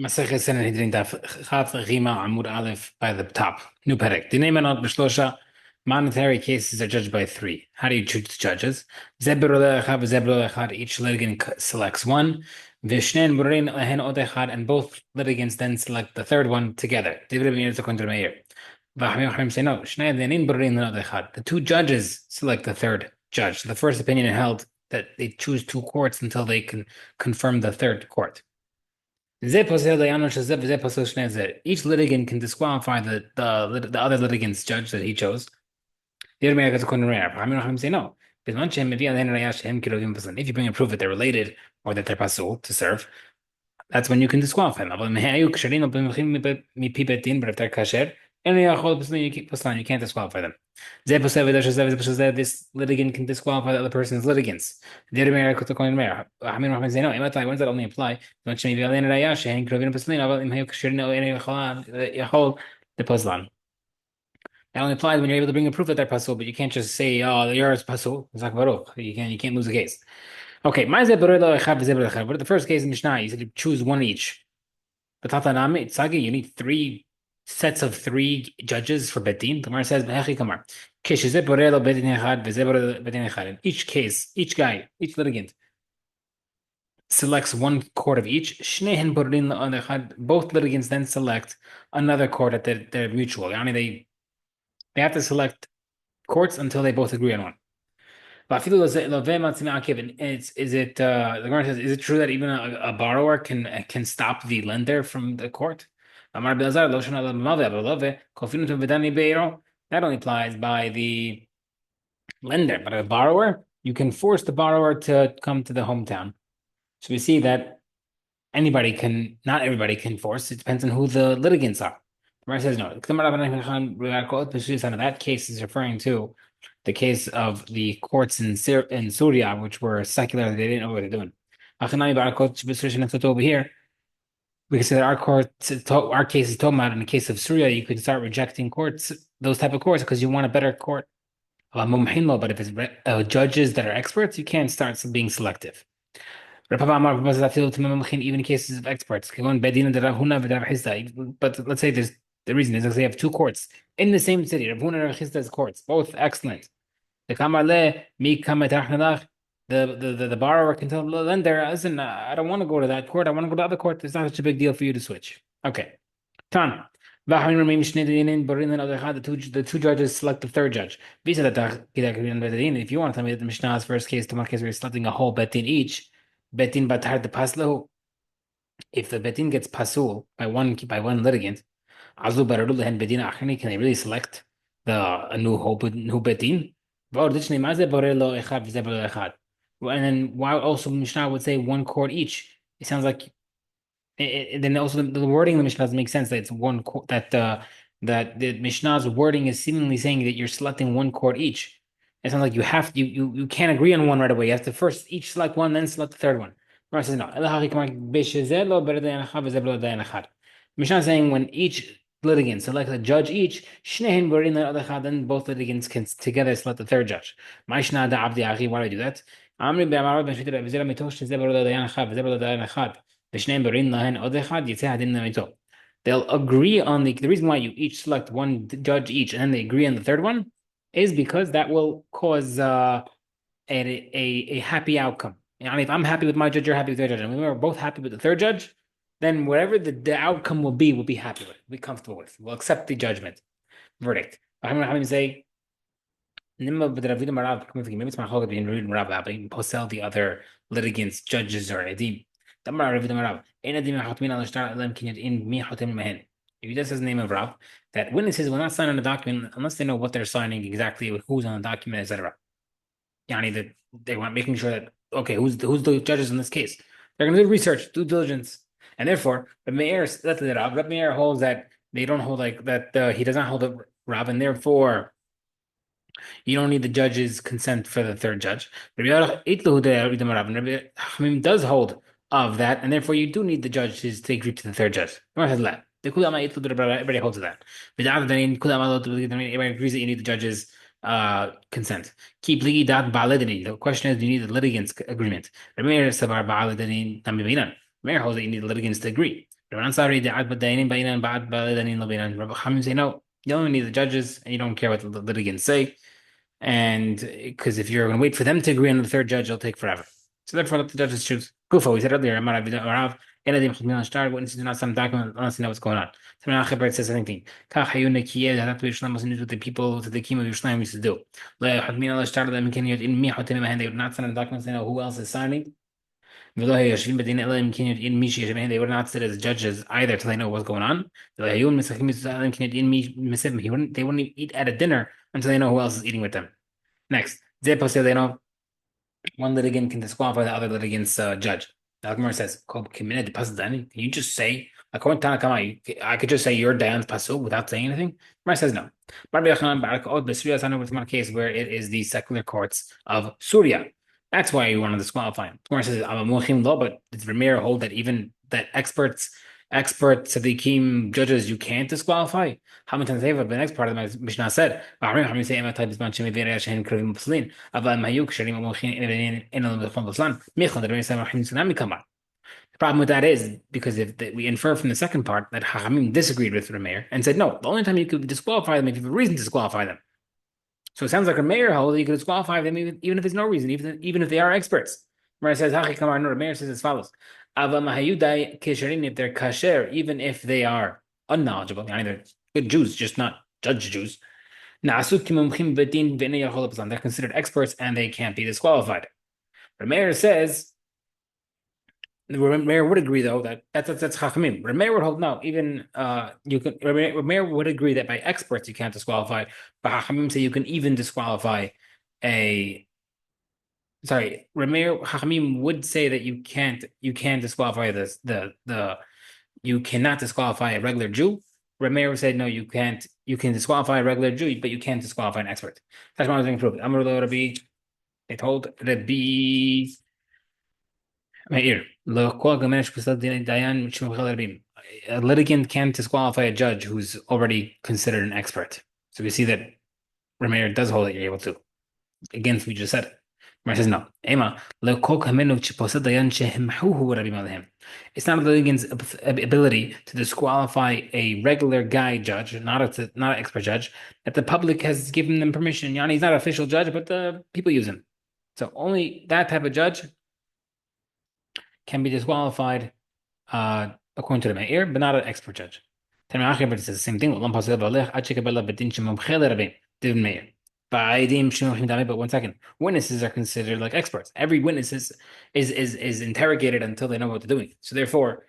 Masechet Sanhedrin Daf Chaf Rima Amud Aleph by the top. New Perek. Dinei Manot B'Shlosha. Monetary cases are judged by three. How do you choose the judges? Zebro Le'echad, Zebro Le'echad. Each litigant selects one. Vishnen Burin Lehen Od Echad, and both litigants then select the third one together. Divrei B'Meir Tzokon Meir. V'Hamim Hamim say no. Shnei Denin Burin Lehen Od Echad. The two judges select the third judge. The first opinion held that they choose two courts until they can confirm the third court. Each litigant can disqualify the other litigant's judge that he chose. Say no. If you bring a proof that they're related or that they're pasul to serve, that's when you can disqualify them. But if they're kasher, you can't disqualify them. This litigant can disqualify the other person's litigants. When does that only apply? That only applies when you're able to bring a proof that they're pasul, but you can't just say, "Oh, yours pasul." You can't lose the case. Okay, what the first case in Mishnah, you said you choose one each. But Tatanami, Tsagi, you need three sets of three judges for Betin. The Gemara says, in each case, each guy, each litigant selects one court of each. Both litigants then select another court that they're mutual. They have to select courts until they both agree on one. The Gemara says, is it true that even a borrower can stop the lender from the court? That only applies by the lender, but a borrower, you can force the borrower to come to the hometown. So we see that not everybody can force. It depends on who the litigants are. The Gemara says no. That case is referring to the case of the courts in Syria, which were secular. They didn't know what they're doing. Over here, we can say that our case is talking about in the case of Syria, you could start rejecting courts, those type of courts, because you want a better court. But if it's judges that are experts, you can't start being selective. Even in cases of experts. But let's say there's the reason is because they have two courts in the same city. Rav Huna and Rav Chisda's courts, both excellent. The borrower can tell the lender, listen, I don't want to go to that court. I want to go to the other court. It's not such a big deal for you to switch. Okay. Tan. The two judges select the third judge. If you want to tell me that the Mishnah's first case, the one case where you're selecting a whole betin each, betin batar de paslahu. If the betin gets pasul by one litigant, can they really select a new betin? And then why also Mishnah would say one court each? It sounds like then also the wording of the Mishnah doesn't make sense that it's one court that the Mishnah's wording is seemingly saying that you're selecting one court each. It sounds like you can't agree on one right away. You have to first each select one, then select the third one. Gemara says no. Mishnah is saying when each litigant select a judge each, then both litigants can together select the third judge. Why do I do that? They'll agree on the reason why you each select one judge each and then they agree on the third one is because that will cause a happy outcome. If I'm happy with my judge, you're happy with your judge, and we were both happy with the third judge, then whatever the outcome will be, we'll be happy with, we'll be comfortable with. We'll accept the judgment verdict. I'm say maybe it's my whole being rude and Rav, posel the other litigants, judges, or edim. If he just says the name of Rav, that witnesses will not sign on the document unless they know what they're signing exactly, who's on the document, etc. That they want making sure that who's the judges in this case? They're going to do research, due diligence, and therefore the mayor holds that they don't hold like that. He does not hold a Rav, and therefore you don't need the judge's consent for the third judge. Rabbi does hold of that, and therefore you do need the judges to agree to the third judge. Everybody holds to that. Everybody agrees that you need the judge's consent. The question is, do you need the litigants' agreement? Mayor holds that you need the litigants to agree. Say no, you only need the judges and you don't care what the litigants say. And because if you're going to wait for them to agree on the third judge, it'll take forever. So therefore, let the judges choose. Kufa, we said earlier, witnesses do not sign document unless they know what's going on. Samir Achaber says the same thing. Kach Hayuna Kiyeh, that to Yerushalayim was what the people, to the Kim of Yerushalayim used to do. They would not sign the documents, they know who else is signing. They would not sit as judges either till they know what's going on. They wouldn't eat at a dinner until they know who else is eating with them. Next, one litigant can disqualify the other litigant's judge. The Gemara says, can you just say, according to Tanakama, I could just say your Dayan's pasul without saying anything? Gemara says no. It's not a case where it is the secular courts of Surya. That's why you want to disqualify him. Gemara says, I'm a muhim law, but does Ramir hold that even that experts tzaddikim judges you can't disqualify? How many times have the next part of the Mishnah said? The problem with that is because we infer from the second part that Hachamim disagreed with Rameir and said, no, the only time you could disqualify them if you have a reason to disqualify them. So it sounds like Rameir holds you could disqualify them even if there's no reason, even if they are experts. Rameir says, Rameir says as follows. If they're kasher, even if they are unknowledgeable, they're good Jews, just not judge Jews. They're considered experts and they can't be disqualified. Rameir says, Rameir would agree though that's Chachamim. Rameir would hold no, even you can. Rameir would agree that by experts you can't disqualify, but Chachamim say you can even disqualify a. Sorry, Rameir Chachamim would say that you can disqualify you cannot disqualify a regular Jew. Rameir said no, you can't. You can disqualify a regular Jew, but you can't disqualify an expert. That's what I was going to prove. Amar lo Rabbi. They told Rabbi. A litigant can't disqualify a judge who's already considered an expert. So we see that Rameir does hold that you're able to. Against we just said. Rameir says no. It's not the litigant's ability to disqualify a regular guy judge, not an expert judge, that the public has given them permission. Yani, he's not an official judge, but the people use him. So only that type of judge can be disqualified according to the Meir, but not an expert judge. But it says the same thing. But 1 second, witnesses are considered like experts. Every witness is interrogated until they know what they're doing. So therefore,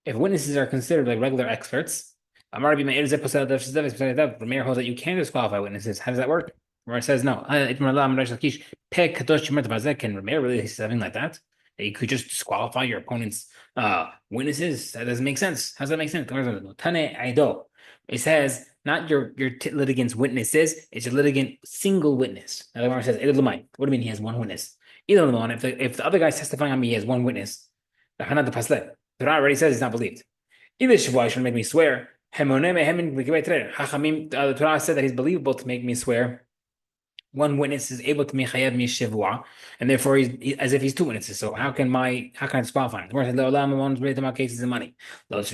if witnesses are considered like regular experts, Rameir holds that you can disqualify witnesses. How does that work? Where it says no. Can Rameir really say something like that? You could just disqualify your opponent's witnesses. That doesn't make sense. How does that make sense? It says not your litigant's witnesses, it's your litigant single witness. Now the Gemara says, what do you mean he has one witness? Either one, if the other guy's testifying on me, he has one witness. The Torah already says he's not believed. Either Shavua should make me swear. The Torah said that he's believable to make me swear. One witness is able to mechayev me shivua, and therefore he's as if he's two witnesses. So how can I disqualify him? The cases of money. It's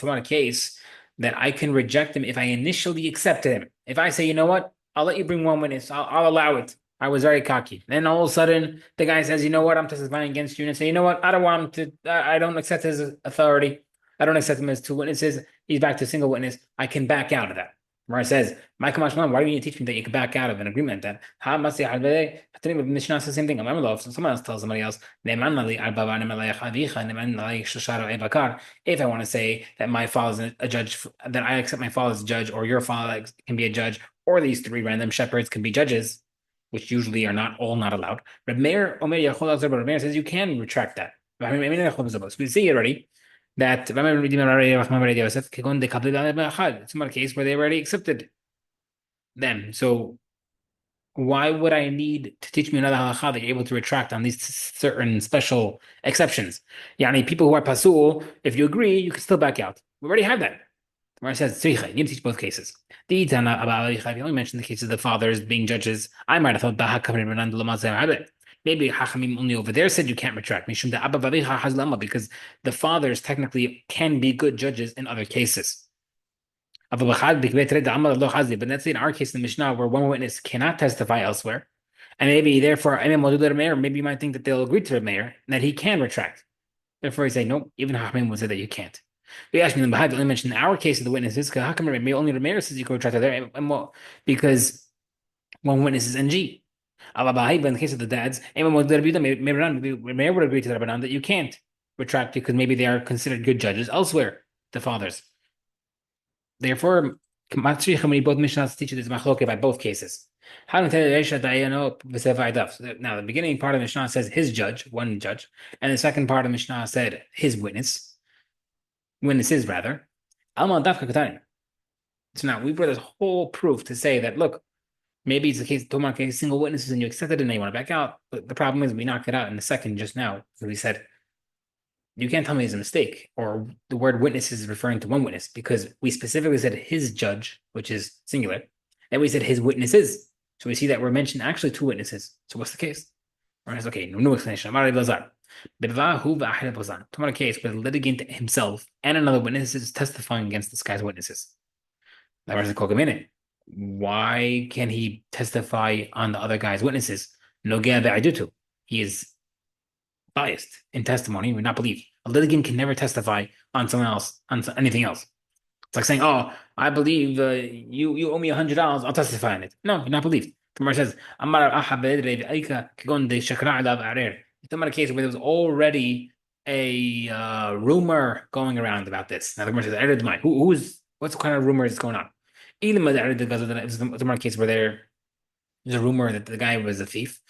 not a case that I can reject him if I initially accepted him. If I say, you know what, I'll let you bring one witness, I'll allow it. I was very cocky. Then all of a sudden the guy says, you know what, I'm testifying against you, and I say, you know what, I don't want him to. I don't accept his authority. I don't accept him as two witnesses. He's back to a single witness. I can back out of that. Where it says, why do you need to teach me that you can back out of an agreement then? Mishnah says the same thing. If someone else tells somebody else, if I want to say that my father is a judge, that I accept my father as a judge, or your father can be a judge, or these three random shepherds can be judges, which usually are not allowed. Rameir says you can retract that. So we see already that it's not a case where they already accepted them. So why would I need to teach me another halacha that you're able to retract on these certain special exceptions? Yani people who are pasul, if you agree, you can still back out. We already have that. Where it says, you need to teach both cases. If you only mentioned the case of the fathers being judges, I might have thought Maybe Hachamim only over there said you can't retract. Because the fathers technically can be good judges in other cases. But let's say in our case in the Mishnah where one witness cannot testify elsewhere, and maybe therefore maybe you might think that they'll agree to the mayor and that he can retract. Therefore, he say no. Even Hachamim will say that you can't. We asked me only mentioned in our case of the witnesses because how come only the mayor says you can retract there? Because one witness is NG. But in the case of the dads, maybe mayor would agree to the Rabbanan that you can't retract because maybe they are considered good judges elsewhere. The fathers. Therefore, both Mishnahs teach this machloke by both cases. Now, the beginning part of Mishnah says his judge, one judge, and the second part of Mishnah said his witnesses rather. So now we brought this whole proof to say that look, maybe it's the case of single witnesses and you accept it and now you want to back out. But the problem is we knocked it out in a second just now. So we said you can't tell me it's a mistake, or the word witness is referring to one witness, because we specifically said his judge, which is singular, and we said his witnesses. So we see that we're mentioning actually two witnesses. So what's the case? Okay, no explanation. To a case where the litigant himself and another witness is testifying against this guy's witnesses. Why can he testify on the other guy's witnesses? He is biased in testimony, would not believe. A litigant can never testify on someone else, on anything else. It's like saying, "Oh, I believe you owe me $100. I'll testify on it." No, you're not believed. The Gemara says, It's not a case where there was already a rumor going around about this. Now the Gemara says, what's kind of rumor is going on? It's a case where there's a rumor that the guy was a thief.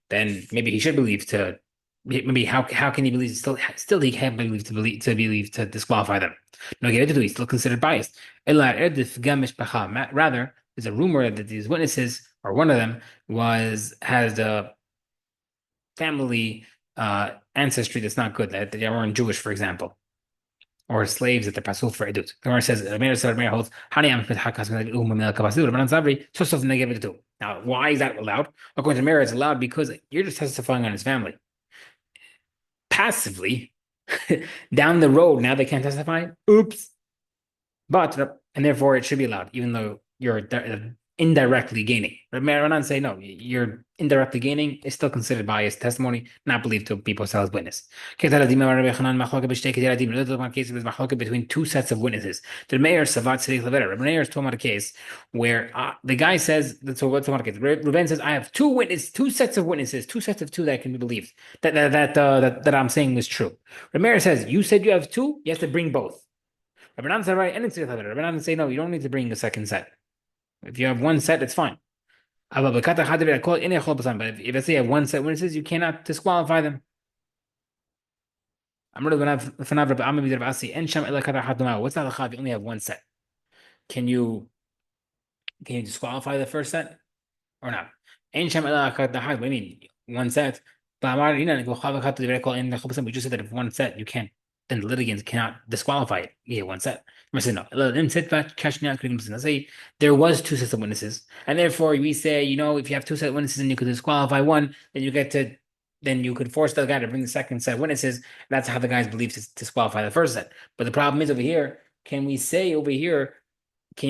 Then maybe he should believe to. Maybe how can he believe still he can't believe to disqualify them? No, he's still considered biased. Rather, there's a rumor that these witnesses or one of them has a family ancestry that's not good, that they weren't Jewish, for example, or slaves that they're pasul for edut. The Gemara says, now, why is that allowed? According to Meir, it's allowed because you're just testifying on his family. Passively, down the road, now they can't testify. Oops. And therefore it should be allowed, even though you're indirectly gaining. But Maranan say no, you're indirectly gaining is still considered biased testimony, not believed to be posel as witness. Case between two sets of witnesses. The mayor Savat Sadiq Levera. The mayor is talking about a case where the guy says, so what's the case? Ruben says, I have two sets of witnesses, two sets of two that can be believed. That I'm saying is true. The mayor says, you said you have two, you have to bring both. Rabbanan said right, and it's Rabbanan say no, you don't need to bring a second set. If you have one set, it's fine. But if let's say you have one set witnesses, you cannot disqualify them. What's not the chad? You only have one set. Can you disqualify the first set or not? What do you mean? One set. We just said that if one set, you can't. Then the litigants cannot disqualify it. Yeah, one set. We say no. Let's say there was two sets of witnesses, and therefore we say, if you have two sets of witnesses and you could disqualify one, then you could force the guy to bring the second set of witnesses. That's how the guys believe to disqualify the first set. But the problem is over here, can you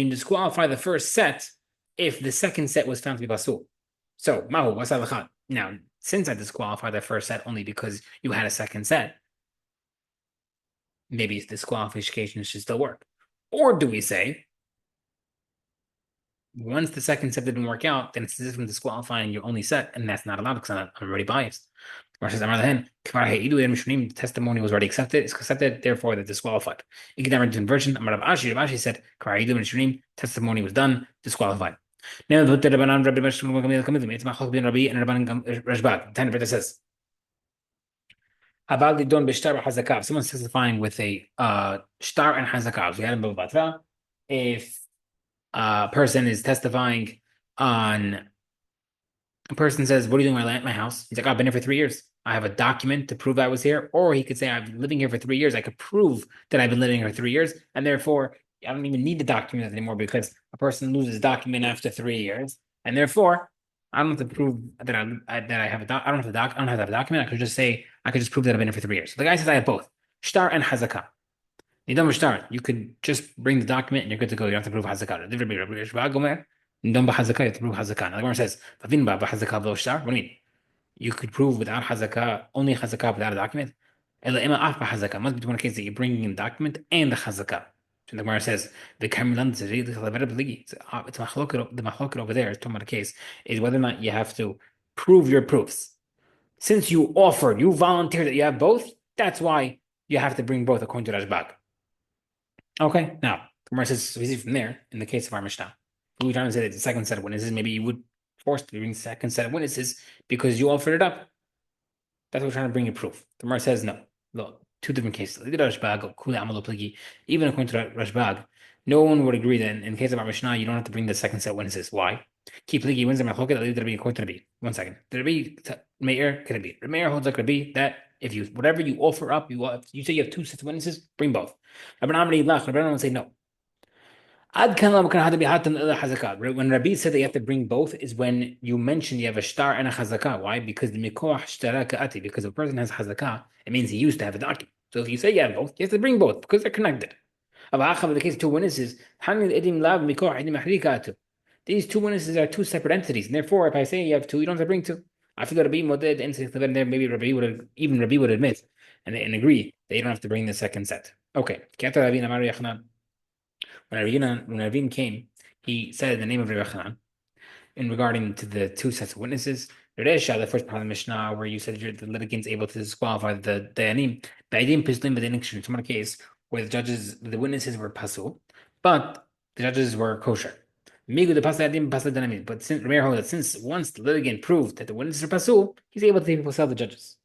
disqualify the first set if the second set was found to be basul? So, Mahu, what's that? Now, since I disqualified the first set only because you had a second set, maybe disqualification should still work. Or do we say, once the second set didn't work out, then it's different disqualifying your only set, and that's not allowed because I'm already biased. The testimony was already accepted, it's accepted, therefore they're disqualified. Version, Rashi said, testimony was done, disqualified. Now, the says, if someone's testifying with a shtar and hazakav, we had in Batra. If a person is testifying on, a person says, "What are you doing at my house?" He's like, "I've been here for 3 years. I have a document to prove I was here." Or he could say, "I've been living here for 3 years. I could prove that I've been living here for 3 years, and therefore I don't even need the document anymore because a person loses document after 3 years, and therefore I don't have to prove that I have a doc. I don't have to doc. I don't have to have a document. I could just say I could just prove that I've been here for 3 years. The guy says I have both shtar and hazakah. You don't shtar. You could just bring the document and you're good to go. You don't have to prove hazakah. You don't have to prove hazakah. The Gemara says, "Favin ba hazakah v'lo shtar." What do you mean? You could prove without hazakah, only hazakah without a document. Ela ima af hazakah. Must be one case that you're bringing in the document and the hazakah. So the Gemara says the kamilan it's the machloket over there is talking about a case is whether or not you have to prove your proofs. Since you offered, you volunteered that you have both. That's why you have to bring both according to Rashbag. Okay, now the Gemara says we see from there in the case of our Mishnah. We're trying to say that the second set of witnesses, maybe you would force to bring the second set of witnesses because you offered it up. That's what we're trying to bring you proof. The Gemara says no. Look, two different cases. Even according to Rashbag, no one would agree that in the case of our Mishnah, you don't have to bring the second set of witnesses. Why? Keep pligi wins the machloket. I'll leave the Rabbi according to Rabbi. 1 second. The Rabbi Meir could be. Meir holds like Rabbi that if you whatever you offer up, you say you have two sets of witnesses, bring both. Rabbi Amri would say no. When Rabbi said that you have to bring both is when you mention you have a shtar and a chazakah. Why? Because the mikoach shtara ka'ati. Because if a person has chazakah, it means he used to have a document. So if you say you have both, you have to bring both because they're connected. In the case of two witnesses, these two witnesses are two separate entities. And therefore, if I say you have two, you don't have to bring two. I feel that Rabbi Moded and there maybe Rabbi would admit and agree that you don't have to bring the second set. Okay. When Ravin came, he said in the name of Rabbi Chanan in regarding to the two sets of witnesses. The first part of the Mishnah, where you said the litigant's able to disqualify the Dayanim. Dayanim pislim b'deinik. Some case where the witnesses were pasul, but the judges were kosher. Migu the pasal Dayanim pasal Dayanim. But since Rameir holds that since once the litigant proved that the witnesses are pasul, he's able to sell the judges.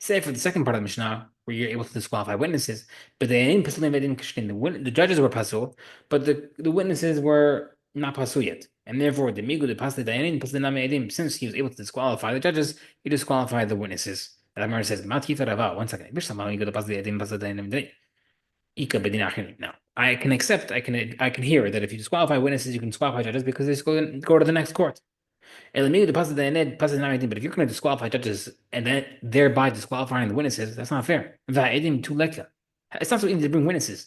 Say for the second part of the Mishnah, where you're able to disqualify witnesses, but the judges were pasul, but the witnesses were not pasul yet. And therefore, the migu the pasli dayanin pasli nami edim, since he was able to disqualify the judges, he disqualified the witnesses. The Gemara says, "Matita rava." 1 second. Now, I can accept, I can hear that if you disqualify witnesses, you can disqualify judges because they just go to the next court. But if you're going to disqualify judges and then thereby disqualifying the witnesses, that's not fair. It's not so easy to bring witnesses.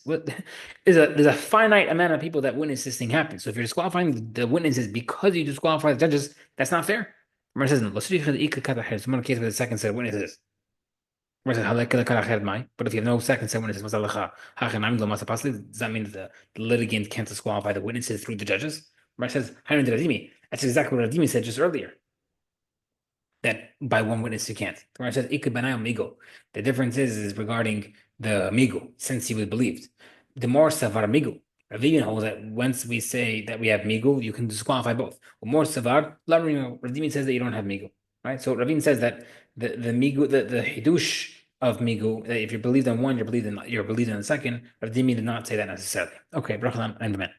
There's a finite amount of people that witness this thing happen. So if you're disqualifying the witnesses because you disqualify the judges, that's not fair. Gemara says, one case with the second set of witnesses. But if you have no second set of witnesses, does that mean that the litigant can't disqualify the witnesses through the judges? Gemara says, that's exactly what Radimi said just earlier. That by one witness you can't. The Gemara says migo. The difference is regarding the migo, since he was believed. The more savar migo. Ravina holds that once we say that we have migo, you can disqualify both. Or more savar, Radimi says that you don't have migo. Right? So Ravin says that the migo, the hidush of migo, that if you're believed in one, you're believed in the second. Radimi did not say that necessarily. Okay, brachlan and